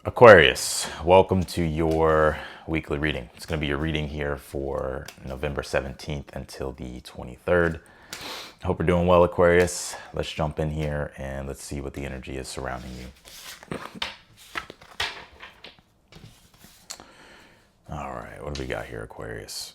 Aquarius, welcome to your weekly reading. It's going to be your reading here for November 17th until the 23rd. I hope you're doing well, Aquarius. Let's jump in here and let's see what the energy is surrounding you. All right, what do we got here, Aquarius?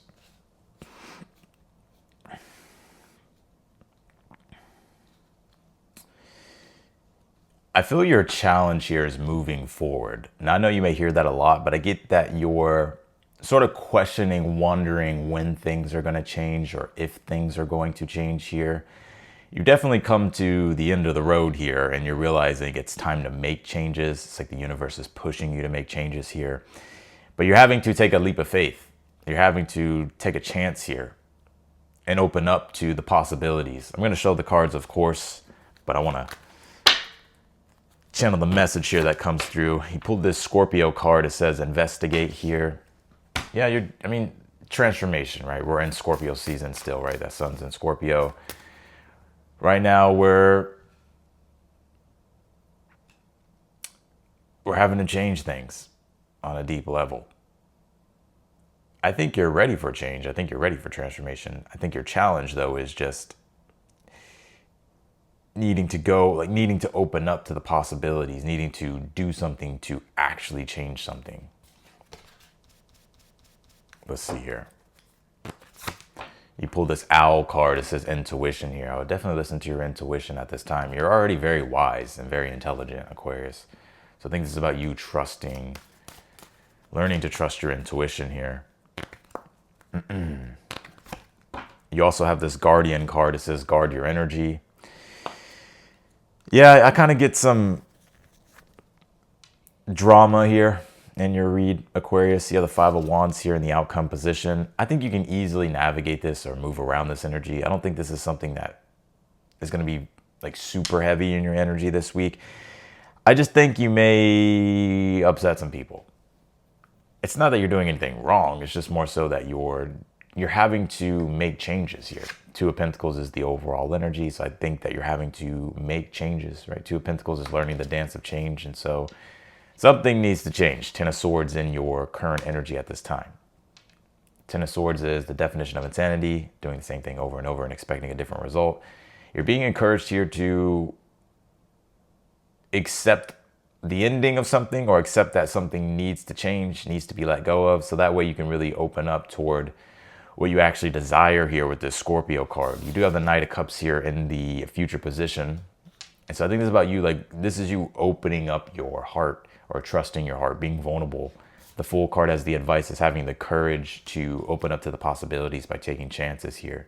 I feel your challenge here is moving forward. Now, I know you may hear that a lot, but I get that you're sort of questioning, wondering when things are going to change or if things are going to change here. You've definitely come to the end of the road here and you're realizing it's time to make changes. It's like the universe is pushing you to make changes here. But you're having to take a leap of faith. You're having to take a chance here and open up to the possibilities. I'm going to show the cards, of course, but I want to channel the message here that comes through. He pulled this Scorpio card. It says investigate here. Yeah, transformation, right? We're in Scorpio season still, right? That sun's in Scorpio. Right now we're having to change things on a deep level. I think you're ready for change. I think you're ready for transformation. I think your challenge though is just needing to open up to the possibilities, needing to do something to actually change something. Let's see here. You pull this owl card. It says intuition here. I would definitely listen to your intuition at this time. You're already very wise and very intelligent, Aquarius. So I think this is about you learning to trust your intuition here. You also have this guardian card. It says guard your energy. Yeah, I kind of get some drama here in your read, Aquarius. You have the Five of Wands here in the outcome position. I think you can easily navigate this or move around this energy. I don't think this is something that is going to be like super heavy in your energy this week. I just think you may upset some people. It's not that you're doing anything wrong. It's just more so that you're having to make changes here. Two of Pentacles is the overall energy, so I think that you're having to make changes, right? Two of Pentacles is learning the dance of change, and so something needs to change. Ten of Swords in your current energy at this time. Ten of Swords is the definition of insanity, doing the same thing over and over and expecting a different result. You're being encouraged here to accept the ending of something or accept that something needs to change, needs to be let go of, so that way you can really open up toward what you actually desire here with this Scorpio card. You do have the Knight of Cups here in the future position. And so I think this is about you, like this is you opening up your heart or trusting your heart, being vulnerable. The Fool card has the advice is having the courage to open up to the possibilities by taking chances here.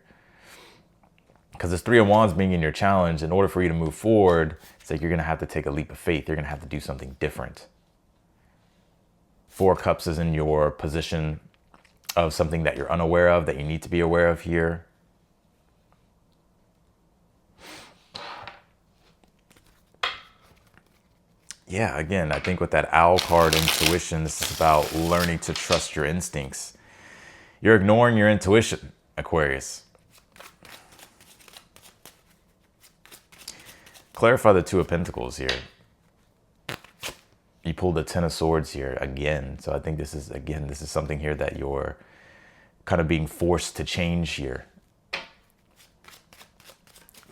Because this Three of Wands being in your challenge, in order for you to move forward, it's like you're gonna have to take a leap of faith. You're gonna have to do something different. Four of Cups is in your position of something that you're unaware of, that you need to be aware of here. Yeah, again, I think with that owl card, intuition, this is about learning to trust your instincts. You're ignoring your intuition, Aquarius. Clarify the Two of Pentacles here. You pulled the Ten of Swords here again. So I think this is something here that you're kind of being forced to change here.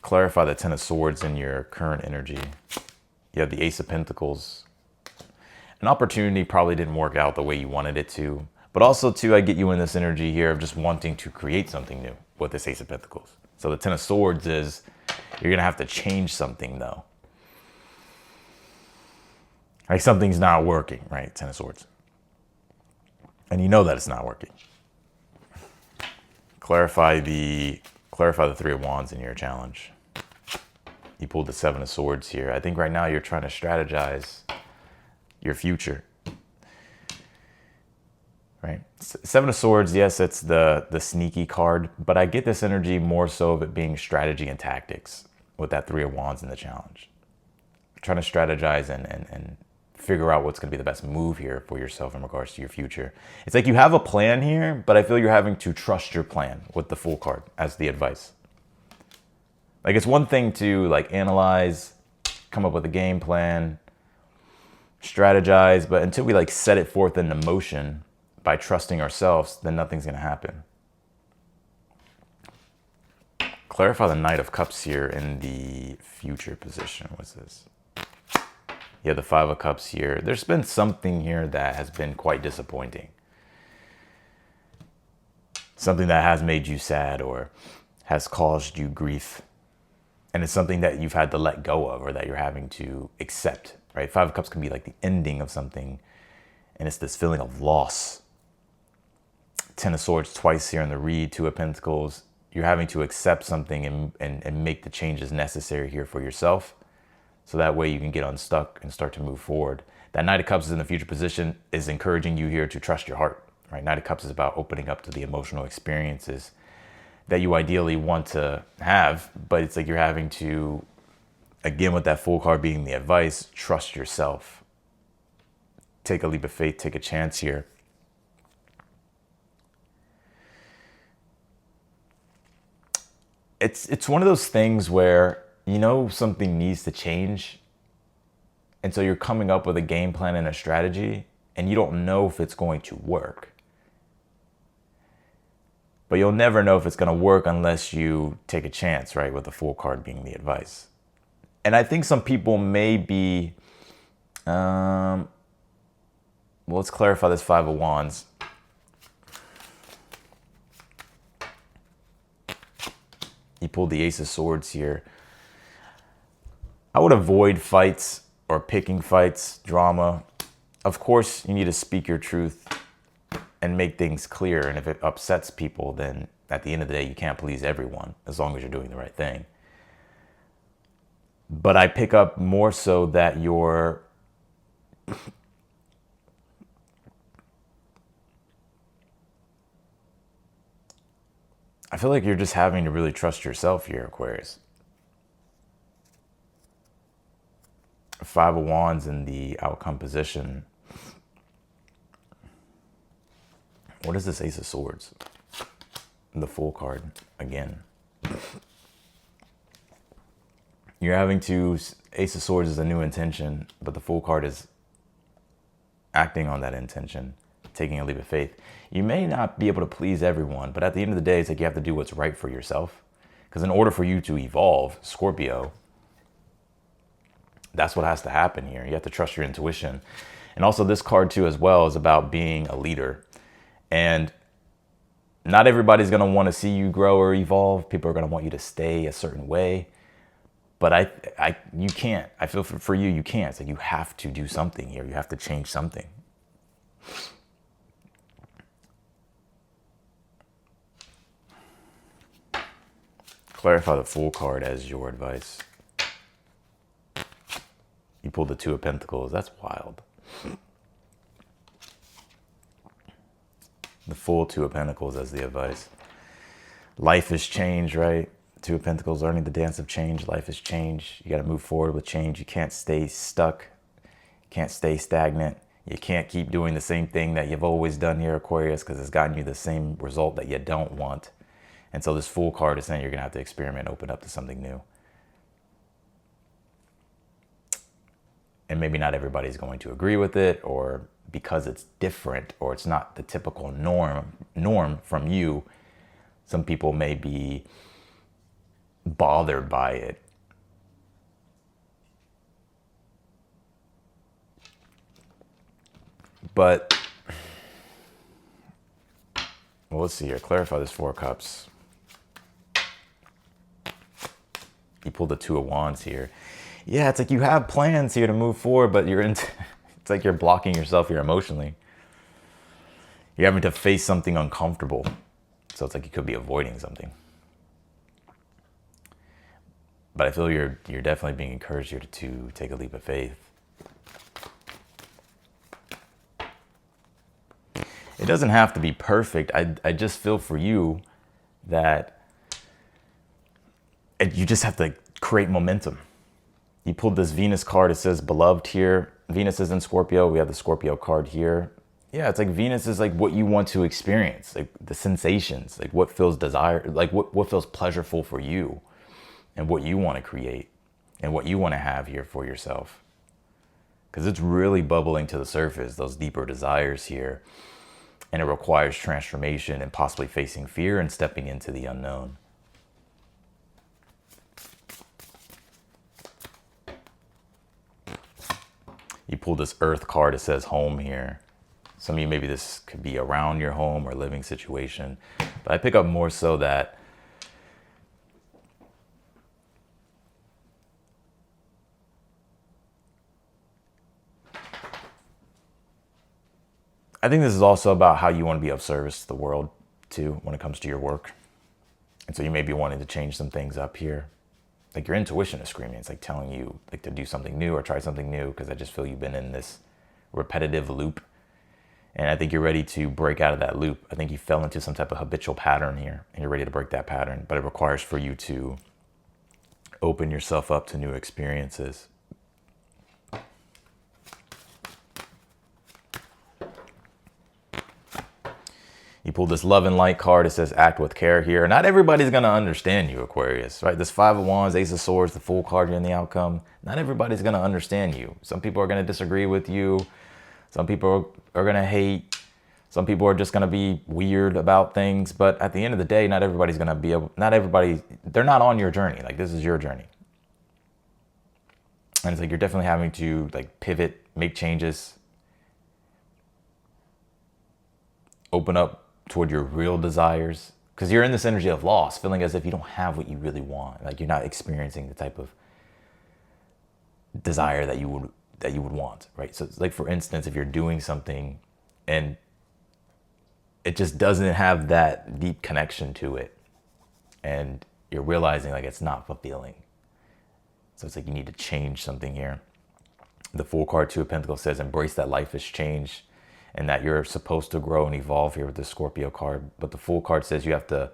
Clarify the Ten of Swords in your current energy. You have the Ace of Pentacles. An opportunity probably didn't work out the way you wanted it to. But also, too, I get you in this energy here of just wanting to create something new with this Ace of Pentacles. So the Ten of Swords is you're going to have to change something, though. Like something's not working, right? Ten of Swords. And you know that it's not working. Clarify the Three of Wands in your challenge. You pulled the Seven of Swords here. I think right now you're trying to strategize your future. Right? Seven of Swords, yes, it's the sneaky card, but I get this energy more so of it being strategy and tactics with that Three of Wands in the challenge. Trying to strategize and figure out what's going to be the best move here for yourself in regards to your future. It's like you have a plan here, but I feel you're having to trust your plan with the Fool card as the advice. Like it's one thing to like analyze, come up with a game plan, strategize, but until we like set it forth into motion by trusting ourselves, then nothing's going to happen. Clarify the Knight of Cups here in the future position. What's this? Yeah, the Five of Cups here. There's been something here that has been quite disappointing. Something that has made you sad or has caused you grief. And it's something that you've had to let go of or that you're having to accept, right? Five of Cups can be like the ending of something. And it's this feeling of loss. Ten of Swords twice here in the read, Two of Pentacles. You're having to accept something and make the changes necessary here for yourself. So that way you can get unstuck and start to move forward. That Knight of Cups is in the future position is encouraging you here to trust your heart, right? Knight of Cups is about opening up to the emotional experiences that you ideally want to have, but it's like you're having to, again, with that Fool card being the advice, trust yourself. Take a leap of faith, take a chance here. It's one of those things where you know something needs to change, and so you're coming up with a game plan and a strategy, and you don't know if it's going to work. But you'll never know if it's going to work unless you take a chance, right? With the Fool card being the advice. And I think some people may be, well, let's clarify this Five of Wands. You pulled the Ace of Swords here. I would avoid fights or picking fights, drama. Of course, you need to speak your truth and make things clear. And if it upsets people, then at the end of the day, you can't please everyone as long as you're doing the right thing. But I pick up more so that you're I feel like you're just having to really trust yourself here, Aquarius. Five of Wands in the outcome position. What is this Ace of Swords? The Fool card again. You're having to, Ace of Swords is a new intention, but the Fool card is acting on that intention, taking a leap of faith. You may not be able to please everyone, but at the end of the day, it's like you have to do what's right for yourself. Because in order for you to evolve, Scorpio, that's what has to happen here. You have to trust your intuition. And also this card too as well is about being a leader. And not everybody's going to want to see you grow or evolve. People are going to want you to stay a certain way. But you can't. I feel for you, you can't. It's like you have to do something here. You have to change something. Clarify the Fool card as your advice. You pulled the Two of Pentacles. That's wild. The Fool, Two of Pentacles as the advice. Life is change, right? Two of Pentacles, learning the dance of change. Life is change. You got to move forward with change. You can't stay stuck. You can't stay stagnant. You can't keep doing the same thing that you've always done here, Aquarius, because it's gotten you the same result that you don't want. And so this Fool card is saying you're going to have to experiment, open up to something new. And maybe not everybody's going to agree with it, or because it's different, or it's not the typical norm from you, some people may be bothered by it. But well, let's see here. Clarify this Four of Cups. You pulled the Two of Wands here. Yeah, it's like you have plans here to move forward, but it's like you're blocking yourself here emotionally. You're having to face something uncomfortable. So it's like you could be avoiding something. But I feel you're definitely being encouraged here to take a leap of faith. It doesn't have to be perfect. I just feel for you that you just have to create momentum. You pulled this Venus card. It says beloved here. Venus is in Scorpio. We have the Scorpio card here. Yeah, it's like Venus is like what you want to experience, like the sensations, like what feels desire, like what feels pleasurable for you and what you want to create and what you want to have here for yourself. because it's really bubbling to the surface, those deeper desires here. And it requires transformation and possibly facing fear and stepping into the unknown. You pull this Earth card, it says home here. Some of you, maybe this could be around your home or living situation. But I pick up more so that I think this is also about how you want to be of service to the world too when it comes to your work. And so you may be wanting to change some things up here. Like your intuition is screaming. It's like telling you like to do something new or try something new, because I just feel you've been in this repetitive loop. And I think you're ready to break out of that loop. I think you fell into some type of habitual pattern here and you're ready to break that pattern. But it requires for you to open yourself up to new experiences. You pull this love and light card. It says act with care here. Not everybody's going to understand you, Aquarius, right? This Five of Wands, Ace of Swords, the Fool card here in the outcome. Not everybody's going to understand you. Some people are going to disagree with you. Some people are going to hate. Some people are just going to be weird about things. But at the end of the day, not everybody's going to be able, they're not on your journey. Like this is your journey. And it's like you're definitely having to like pivot, make changes, open up toward your real desires, because you're in this energy of loss, feeling as if you don't have what you really want. Like you're not experiencing the type of desire that you would want, right? So it's like, for instance, if you're doing something and it just doesn't have that deep connection to it, and you're realizing like it's not fulfilling. So it's like you need to change something here. The Fool card, Two of Pentacles, says embrace that life is change, and that you're supposed to grow and evolve here with the Scorpio card. But the Fool card says you have to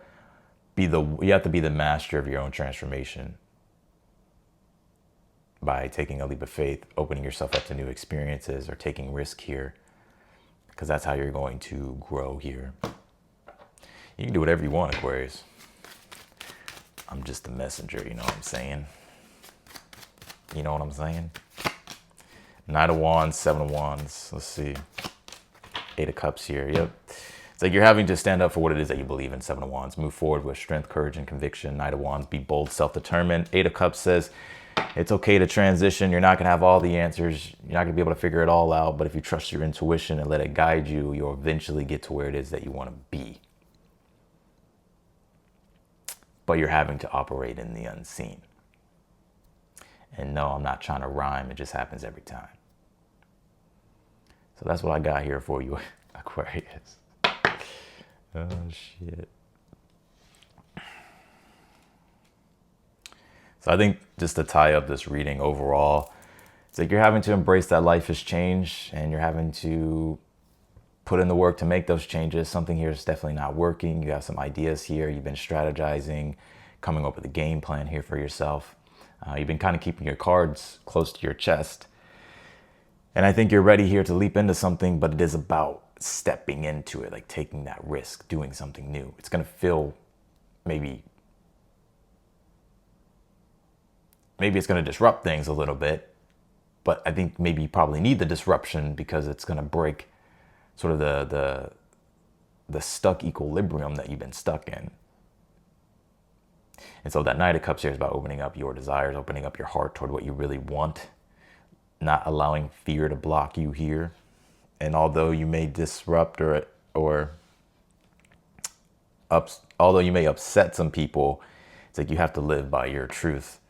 be the master of your own transformation by taking a leap of faith, opening yourself up to new experiences, or taking risk here, because that's how you're going to grow here. You can do whatever you want, Aquarius. I'm just the messenger, you know what I'm saying? You know what I'm saying? Knight of Wands, Seven of Wands. Let's see. Eight of Cups here. Yep. It's like you're having to stand up for what it is that you believe in. Seven of Wands. Move forward with strength, courage, and conviction. Knight of Wands. Be bold, self-determined. Eight of Cups says it's okay to transition. You're not going to have all the answers. You're not going to be able to figure it all out. But if you trust your intuition and let it guide you, you'll eventually get to where it is that you want to be. But you're having to operate in the unseen. And no, I'm not trying to rhyme. It just happens every time. So that's what I got here for you, Aquarius. Oh, shit. So I think just to tie up this reading overall, it's like you're having to embrace that life has changed, and you're having to put in the work to make those changes. Something here is definitely not working. You have some ideas here. You've been strategizing, coming up with a game plan here for yourself. You've been kind of keeping your cards close to your chest. And I think you're ready here to leap into something, but it is about stepping into it, like taking that risk, doing something new. It's going to feel maybe it's going to disrupt things a little bit, but I think maybe you probably need the disruption because it's going to break sort of the stuck equilibrium that you've been stuck in. And so that Knight of Cups here is about opening up your desires, opening up your heart toward what you really want, not allowing fear to block you here. And although you may disrupt although you may upset some people, it's like you have to live by your truth.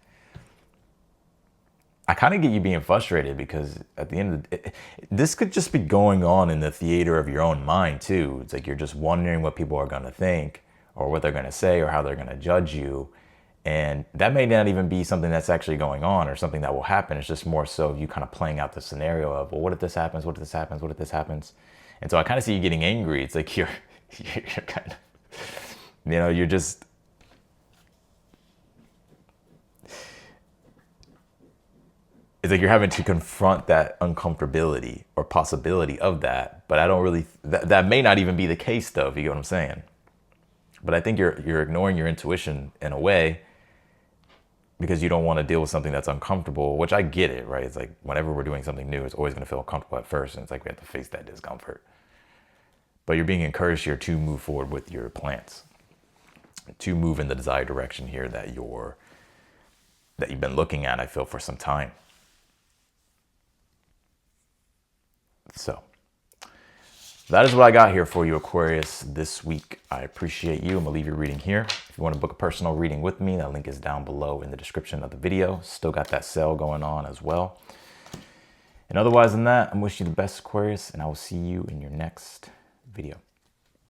I kind of get you being frustrated because at the end of the day, this could just be going on in the theater of your own mind too. It's like you're just wondering what people are going to think or what they're going to say or how they're going to judge you. And that may not even be something that's actually going on or something that will happen. It's just more so you kind of playing out the scenario of, well, what if this happens? What if this happens? What if this happens? And so I kind of see you getting angry. It's like you're kind of, you're just, it's like you're having to confront that uncomfortability or possibility of that. But I don't really, that may not even be the case though, if you get what I'm saying. But I think you're ignoring your intuition in a way. because you don't want to deal with something that's uncomfortable, which I get it, right? It's like whenever we're doing something new, it's always going to feel uncomfortable at first. And it's like we have to face that discomfort. But you're being encouraged here to move forward with your plans, to move in the desired direction here that you've been looking at, I feel, for some time. So that is what I got here for you, Aquarius, this week. I appreciate you. I'm gonna leave your reading here. If you want to book a personal reading with me, that link is down below in the description of the video. Still got that sale going on as well. And otherwise than that, I'm wishing you the best, Aquarius, and I will see you in your next video.